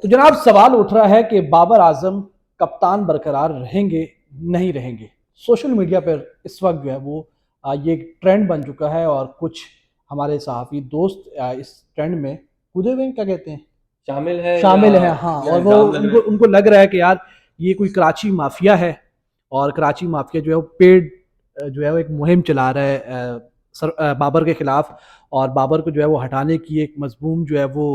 तो जनाब सवाल उठ रहा है कि बाबर आजम कप्तान बरकरार रहेंगे नहीं रहेंगे। सोशल मीडिया पर इस वक्त जो है वो ये एक ट्रेंड बन चुका है और कुछ हमारे सहाफ़ी दोस्त इस ट्रेंड में कूदे हुए हैं, क्या कहते हैं, शामिल है शामिल हैं। हाँ, या और वो इल्जाम लग रहे उनको हैं। उनको लग रहा है कि यार ये कोई कराची माफिया है और कराची माफिया जो है वो पेड जो है वो एक मुहिम चला रहा है बाबर के खिलाफ, और बाबर को जो है वो हटाने की एक मजबूम जो है वो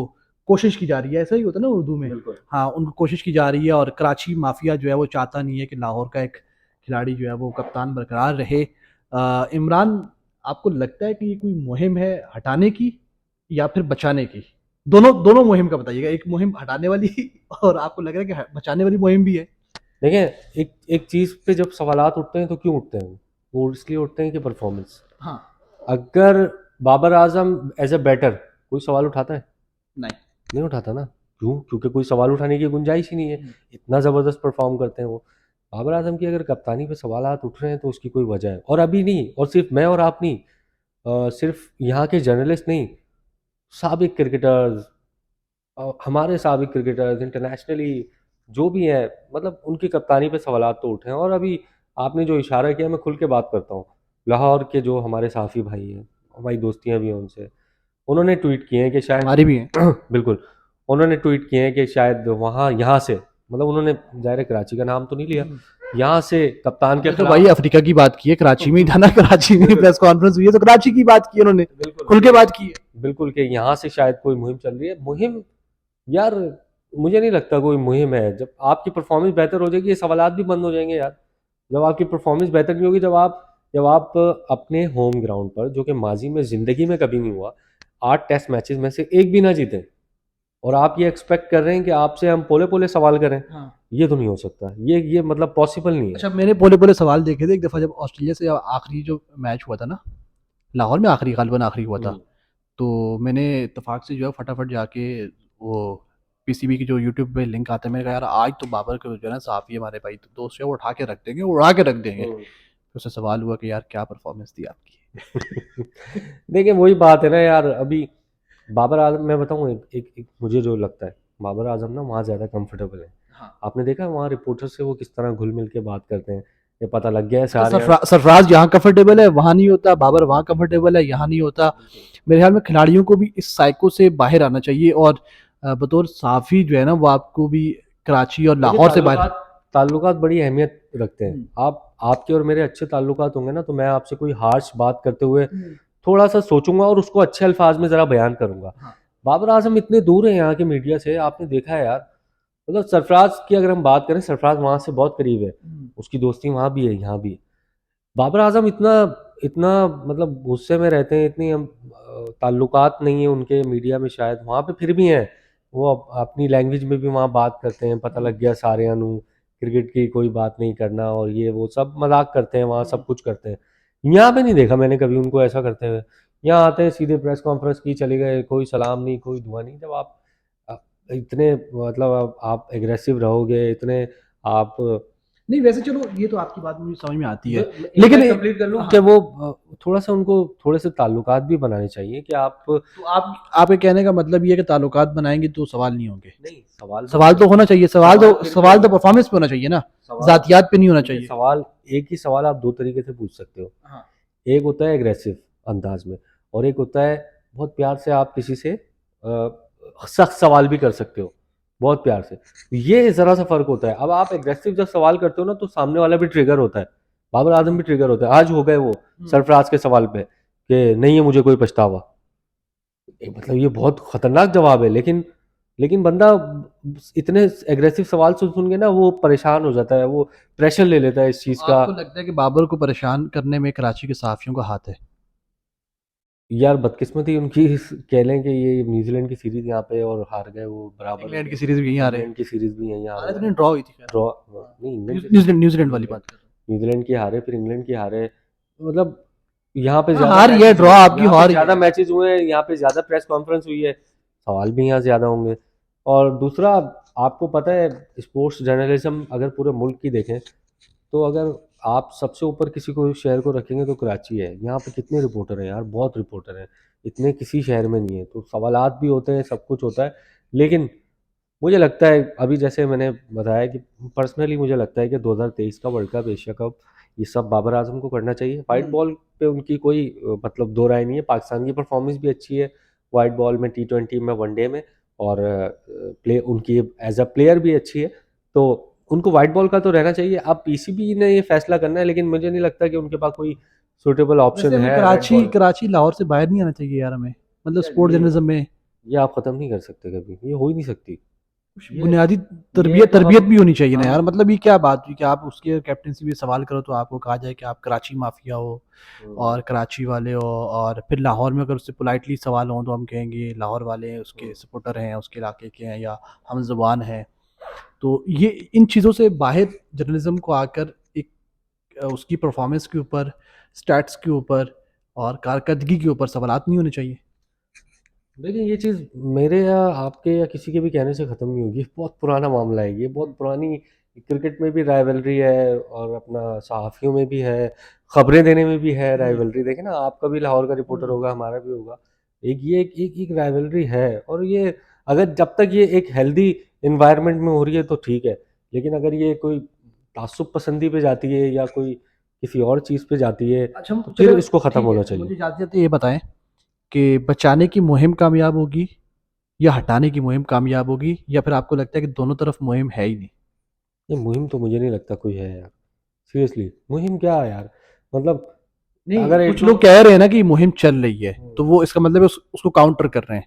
कोशिश की जा रही है। ऐसा ही होता है ना उर्दू में। बिल्कुल। हाँ, उनको कोशिश की जा रही है और कराची माफिया जो है वो चाहता नहीं है कि लाहौर का एक खिलाड़ी जो है वो कप्तान बरकरार रहे। इमरान, आपको लगता है कि ये कोई मुहिम है हटाने की या फिर बचाने की? दोनों दोनों मुहिम का बताइएगा, एक मुहिम हटाने वाली और आपको लग रहा है कि बचाने वाली मुहिम भी है। देखिए, एक एक चीज पे जब सवालात उठते हैं तो क्यों उठते हैं? वो इसलिए उठते हैं कि परफॉर्मेंस। हाँ। अगर Babar Azam as a batter कोई सवाल उठाता है? नहीं। नहीं उठाता ना। क्यों? क्योंकि कोई सवाल उठाने की गुंजाइश ही नहीं है। हम्म। इतना ज़बरदस्त परफॉर्म करते हैं वो। बाबर आजम की अगर कप्तानी पे सवालात उठ रहे हैं तो उसकी कोई वजह है, और अभी नहीं, और सिर्फ मैं और आप नहीं, सिर्फ यहाँ के जर्नलिस्ट नहीं, साबिक क्रिकेटर्स, हमारे साबिक क्रिकेटर्स इंटरनेशनली जो भी हैं, मतलब उनकी कप्तानी पे सवालात तो उठे हैं। और अभी आपने जो इशारा किया, मैं खुल के बात करता हूँ। लाहौर के जो हमारे साफ़ी भाई हैं, हमारी दोस्तियाँ भी हैं उनसे, उन्होंने ट्वीट किए हैं कि शायद हमारी भी है। बिल्कुल, उन्होंने ट्वीट किए हैं कि शायद वहाँ यहाँ से, मतलब उन्होंने ज़ाहिर है कराची का नाम तो नहीं लिया, यहाँ से कप्तान के हमने तो भाई खिलाफ अफ्रीका की बात की है, कराची में ही था ना, कराची में बिल्कुल प्रेस कॉन्फ्रेंस हुई है तो कराची की बात की है उन्होंने, बिल्कुल खुल के बात की है। बिल्कुल कि यहाँ से शायद कोई मुहिम चल रही है। मुहिम, यार, मुझे नहीं लगता कोई मुहिम है। जब आपकी परफॉर्मेंस बेहतर हो जाएगी, ये सवालात भी बंद हो जाएंगे यार। जब आपकी परफॉर्मेंस बेहतर नहीं होगी, जब आप अपने होम ग्राउंड पर, जो कि माजी में ज़िंदगी में कभी नहीं हुआ, 8 टेस्ट मैचेस में से एक भी ना जीतें, और आप ये एक्सपेक्ट कर रहे हैं कि आपसे हम पोले पोले सवाल करें, हाँ। ये तो नहीं हो सकता। ये मतलब पॉसिबल नहीं है। अच्छा, मैंने बोले बोले सवाल देखे थे एक दफ़ा जब ऑस्ट्रेलिया से आखिरी जो मैच हुआ था ना, लाहौर में आखिरी, गालिबन आखिरी हुआ था। हम्म। तो मैंने इत्तेफाक से जो है फटाफट जाके वो पीसीबी की जो यूट्यूब पे लिंक आता है, मैंने कहा यार आज तो बाबर को जो है ना साफ़ी हमारे भाई तो दोस्त है वो उठा के रख देंगे, उड़ा के रख देंगे। हम्म। फिर उससे सवाल हुआ कि यार क्या परफॉर्मेंस थी आपकी। देखिए, वही बात है ना यार। अभी बाबर आजम, मैं बताऊं, एक मुझे जो लगता है, बाबर आजम ना वहाँ ज़्यादा कंफर्टेबल है। हाँ। आपने देखा वहाँ रिपोर्टर से वो किस तरह घुल मिल के बात करते हैं। ये पता लग गया है अच्छा, सारे सरफराज यहाँ कंफर्टेबल है वहाँ नहीं होता, बाबर वहाँ कंफर्टेबल है यहाँ नहीं होता। बिल्कुल। मेरे ख्याल में खिलाड़ियों को भी इस साइको से बाहर आना चाहिए, और बतौर साफ़ी जो है ना वो आपको भी कराची और देखिए, लाहौर से बाहर। ताल्लुकात ताल्लुकात बड़ी अहमियत रखते हैं। हम्म। आपके और मेरे अच्छे ताल्लुकात होंगे ना, तो मैं आपसे कोई हार्श बात करते हुए हम्म। थोड़ा सा सोचूंगा और उसको अच्छे अल्फाज में ज़रा बयान करूंगा। हाँ। बाबर आजम इतने दूर है यहाँ के मीडिया से, आपने देखा है यार। मतलब सरफराज की अगर हम बात करें, सरफराज वहाँ से बहुत करीब है, हम्म। उसकी दोस्ती वहाँ भी है यहाँ भी है। बाबर आजम इतना इतना मतलब गुस्से में रहते हैं, इतनी हम ताल्लुकात नहीं है उनके मीडिया में, शायद वहाँ पे फिर भी हैं। वो अपनी लैंग्वेज में भी वहाँ बात करते हैं, पता लग गया सारे अनु, क्रिकेट की कोई बात नहीं करना, और ये वो सब मजाक करते हैं वहाँ, सब कुछ करते हैं। यहाँ पे नहीं देखा मैंने कभी उनको ऐसा करते हुए। यहाँ आते हैं सीधे प्रेस कॉन्फ्रेंस की, चले गए, कोई सलाम नहीं, कोई दुआ नहीं। जब आप अ, इतने मतलब आप एग्रेसिव रहोगे, इतने आप, नहीं, वैसे चलो ये तो आपकी बात मुझे समझ में आती है, एक लेकिन मैं कंप्लीट कर लूँ हाँ। कि वो थोड़ा सा उनको थोड़े से ताल्लुकात भी बनाने चाहिए कि आप। तो आप आपके कहने का मतलब ये है कि ताल्लुकात बनाएंगे तो सवाल नहीं होंगे? नहीं, सवाल तो सवाल तो होना चाहिए, सवाल फिर क्या सवाल तो होगा? परफॉर्मेंस पे होना चाहिए ना, सवाल, जातियात पे नहीं होना देखिए, चाहिए। सवाल, एक ही सवाल आप दो तरीके से पूछ सकते हो। हाँ। एक होता है एग्रेसिव अंदाज में, और एक होता है बहुत प्यार से आप किसी से सख्त सवाल भी कर सकते हो, बहुत प्यार से। ये जरा सा फर्क होता है। अब आप एग्रेसिव जब सवाल करते हो ना, तो सामने वाला भी ट्रिगर होता है, बाबर आजम भी ट्रिगर होता है। आज हो गए वो सरफराज के सवाल पे कि नहीं है मुझे कोई पछतावा। मतलब ये बहुत खतरनाक जवाब है, लेकिन बंदा इतने एग्रेसिव सवाल सुन सुन के ना वो परेशान हो जाता है, वो प्रेशर ले लेता है इस तो चीज का। आपको लगता है कि बाबर को परेशान करने में कराची के सहाफ़ियों का हाथ है? यार, बदकिस्मती उनकी, कह लें कि ये न्यूजीलैंड की सीरीज यहाँ पे और हार गए, वो बराबर हो इंग्लैंड की गई। सीरीज भी यहीं आ रहे हैं। इंग्लैंड की सीरीज भी यहीं हारे हारे तो हैं। नहीं, ड्रॉ हुई थी खैर। ड्रॉ, हाँ। नहीं, इंग्लैंड की, न्यूजीलैंड न्यूजीलैंड वाली न्यूजीलैंड बात कर रहा न्यूजीलैंड की हारे, फिर इंग्लैंड की हारे। मतलब यहाँ पे हूँ। हाँ, ज्यादा हार ही है, मैचेस ड्रॉ हुए, आपकी यहाँ पे हार ही ज्यादा है। मैचेस हुए हैं, यहाँ पे ज्यादा प्रेस कॉन्फ्रेंस हुई है, सवाल भी यहाँ ज्यादा होंगे। और दूसरा, आपको पता है, स्पोर्ट्स जर्नलिज्म अगर पूरे मुल्क की देखें, तो अगर आप सबसे ऊपर किसी को शहर को रखेंगे तो कराची है। यहाँ पे कितने रिपोर्टर हैं यार, बहुत रिपोर्टर हैं, इतने किसी शहर में नहीं है। तो सवालात भी होते हैं, सब कुछ होता है, लेकिन मुझे लगता है अभी जैसे मैंने बताया कि पर्सनली मुझे लगता है कि 2023 का वर्ल्ड कप, एशिया कप, ये सब बाबर आजम को करना चाहिए। वाइट हम्म। बॉल पे उनकी कोई मतलब दो राय नहीं है। पाकिस्तान की परफॉर्मेंस भी अच्छी है वाइट बॉल में, T20 में, वनडे में, और प्ले उनकी एज अ प्लेयर भी अच्छी है। तो उनको वाइट बॉल का तो रहना चाहिए। अब पीसीबी ने ये फैसला करना है, लेकिन मुझे नहीं लगता कि उनके पास कोई सुटेबल वैसे ऑप्शन हमें है रेड कराची बॉल। कराची लाहौर से बाहर नहीं आना चाहिए यार, हमें मतलब यार स्पोर्ट जर्नलिज्म में ये आप खत्म नहीं कर सकते कभी, ये हो ही नहीं सकती। कुछ ये बुनियादी ये तरबियत तो तरबियत भी होनी चाहिए ना हम यार। मतलब ये क्या बात हुई कि आप उसके कैप्टनसी भी सवाल करो तो आपको कहा जाए कि आप कराची माफिया हो हम्म, और कराची वाले हो, और फिर लाहौर में अगर उससे पोलाइटली सवाल हो तो हम कहेंगे लाहौर वाले उसके हम्म। सपोर्टर हैं, उसके इलाके के हैं, या हम जुबान हैं। तो ये इन चीज़ों से बाहर जर्नलिज्म को आकर एक उसकी परफॉर्मेंस के ऊपर, स्टैट्स के ऊपर और कारकर्दगी के ऊपर सवालात नहीं होने चाहिए। देखिए ये चीज़ मेरे या आपके या किसी के भी कहने से ख़त्म नहीं होगी। बहुत पुराना मामला है ये, बहुत पुरानी। क्रिकेट में भी राइवलरी है और अपना सहाफ़ियों में भी है, ख़बरें देने में भी है जी। राइवलरी। देखें ना, आपका भी लाहौर का रिपोर्टर होगा, हमारा भी होगा। एक ये एक राइवलरी है, और ये अगर जब तक ये एक हेल्दी एनवायरनमेंट में हो रही है तो ठीक है। लेकिन अगर ये कोई ताज्जुब पसंदी पे जाती है या कोई किसी और चीज़ पे जाती है, अच्छा, तो फिर चलो इसको ख़त्म ठीक है, होना चाहिए। मुझे जाते जाते ये बताएं कि बचाने की मुहिम कामयाब होगी या हटाने की मुहिम कामयाब होगी, या फिर आपको लगता है कि दोनों तरफ मुहिम है ही नहीं? ये मुहिम तो मुझे नहीं लगता कोई है यार। सीरियसली मुहिम क्या है यार? मतलब नहीं, अगर एक कुछ दो लोग कह रहे हैं ना कि मुहिम चल रही है, तो वो इसका मतलब है उसको काउंटर कर रहे हैं।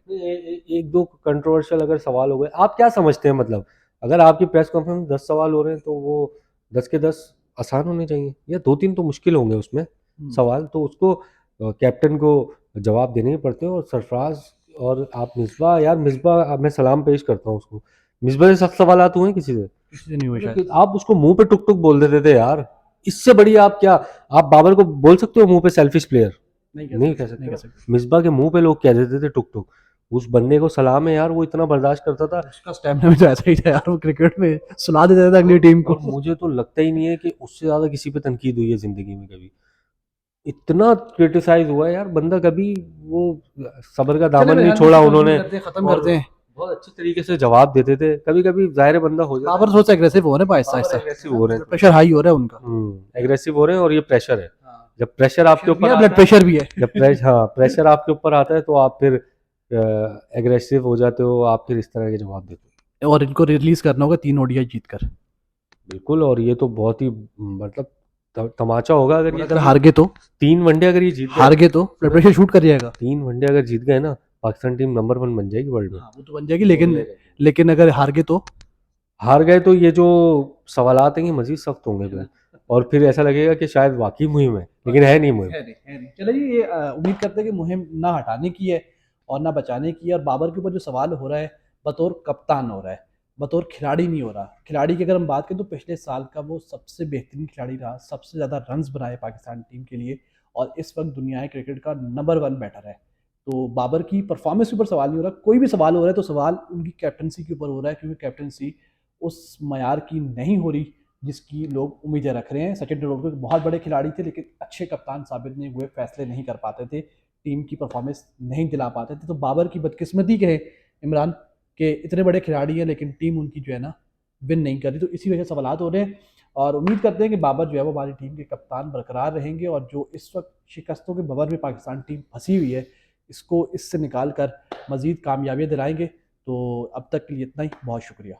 एक दो कंट्रोवर्शियल अगर सवाल हो गए, आप क्या समझते हैं? मतलब अगर आपकी प्रेस कॉन्फ्रेंस में 10 सवाल हो रहे हैं तो वो 10 के 10 आसान होने चाहिए, या 2-3 तो मुश्किल होंगे उसमें हम्म। सवाल, तो उसको कैप्टन को जवाब देने ही पड़ते हैं। और सरफराज और आप मिसबा, यार मिसबा, अब मैं सलाम पेश करता हूँ उसको। मिसबा से सख्त सवाल हुए हैं किसी से? किसी से नहीं हुआ मतलब शायद। कि आप उसको मुंह पे टुक टुक बोल देते थे यार। इससे बड़ी आप क्या, आप बाबर को बोल सकते हो मुंह पे सेल्फिश प्लेयर? नहीं कह नहीं कह सकते, सकते नहीं कह ना। सकते। मिसबा के मुंह पे लोग कह देते थे टुक टुक। उस बंदे को सलाम है यार, वो इतना बर्दाश्त करता था। उसका स्टेमिना भी तो ऐसा ही था यार, वो क्रिकेट में सुला देता था अगली टीम और को। मुझे तो लगता ही नहीं है कि उससे ज्यादा किसी पे तनकीद हुई है जिंदगी में कभी। इतना क्रिटिसाइज हुआ है यार बंदा कभी, वो सबर का चले दामन मेरे नहीं ख्याल में छोड़ा इसे कंक्लूड उन्होंने। करते हैं, खत्म और करते हैं। बहुत अच्छे तरीके से जवाब देते थे। कभी कभी जाहिर बंदा हो जाता बाबर है। थोड़ा सा एग्रेसिव हो रहे हैं आहिस्ता बाबर आहिस्ता, है एग्रेसिव ना, हो रहे हैं ब्लड थोड़े प्रेशर से। हाई हो रहा है उनका। एग्रेसिव हो रहे हैं, और ये प्रेशर है। हाँ, जब प्रेशर आपके प्रेशर भी ऊपर है, ब्लड आता है, प्रेशर भी है। जब हाँ, प्रेशर आपके ऊपर आता है तो आप फिर एग्रेसिव हो जाते हो, आप फिर इस तरह के जवाब देते हो। और इनको रिलीज करना होगा 3 ODI जीत कर। बिल्कुल, और ये तो बहुत ही मतलब तमाचा होगा अगर और ये अगर तीन हार गए तो, 3 वनडे अगर ये जीत गए। हार गए तो ब्लड सुने, प्रेशर शूट कर जाएगा। 3 वनडे अगर जीत गए ना, पाकिस्तान टीम नंबर 1 बन जाएगी वर्ल्ड में। हाँ, वो तो बन जाएगी, बोलने लेकिन लगे। लेकिन अगर हार गए तो, हार गए तो ये जो सवालात हैं ये मजीद सख्त होंगे है फिर। ना। और फिर ऐसा लगेगा कि शायद वाकई मुहिम है, लेकिन बाकी है नहीं मुहिम। है नहीं, है नहीं। चलिए, ये उम्मीद करते हैं कि मुहिम ना हटाने की है और ना बचाने की है। और बाबर के ऊपर जो सवाल हो रहा है, बतौर कप्तान हो रहा है, बतौर खिलाड़ी नहीं हो रहा। खिलाड़ी की अगर हम बात करें तो पिछले साल का वो सबसे बेहतरीन खिलाड़ी रहा, सबसे ज़्यादा रन्स बनाए पाकिस्तान टीम के लिए, और इस वक्त दुनिया क्रिकेट का नंबर 1 बैटर है। तो बाबर की परफॉर्मेंस के ऊपर सवाल नहीं हो रहा। कोई भी सवाल हो रहा है तो सवाल उनकी कैप्टनसी के ऊपर हो रहा है, क्योंकि कैप्टनसी उस मयार की नहीं हो रही जिसकी लोग उम्मीदें रख रहे हैं। सचिन तेंदुलकर बहुत बड़े खिलाड़ी थे, लेकिन अच्छे कप्तान साबित नहीं हुए, फैसले नहीं कर पाते थे, टीम की परफॉर्मेंस नहीं दिला पाते थे। तो बाबर की बदकिस्मती कहे इमरान के, इतने बड़े खिलाड़ी हैं लेकिन टीम उनकी जो है ना विन नहीं कर रही। तो इसी वजह से सवाल हो रहे हैं, और उम्मीद करते हैं कि बाबर जो है वो हमारी टीम के कप्तान बरकरार रहेंगे, और जो इस वक्त शिकस्तों के भंवर में पाकिस्तान टीम फंसी हुई है, इसको इससे निकाल कर मजीद कामयाबियाँ दिलाएंगे। तो अब तक के लिए इतना ही, बहुत शुक्रिया।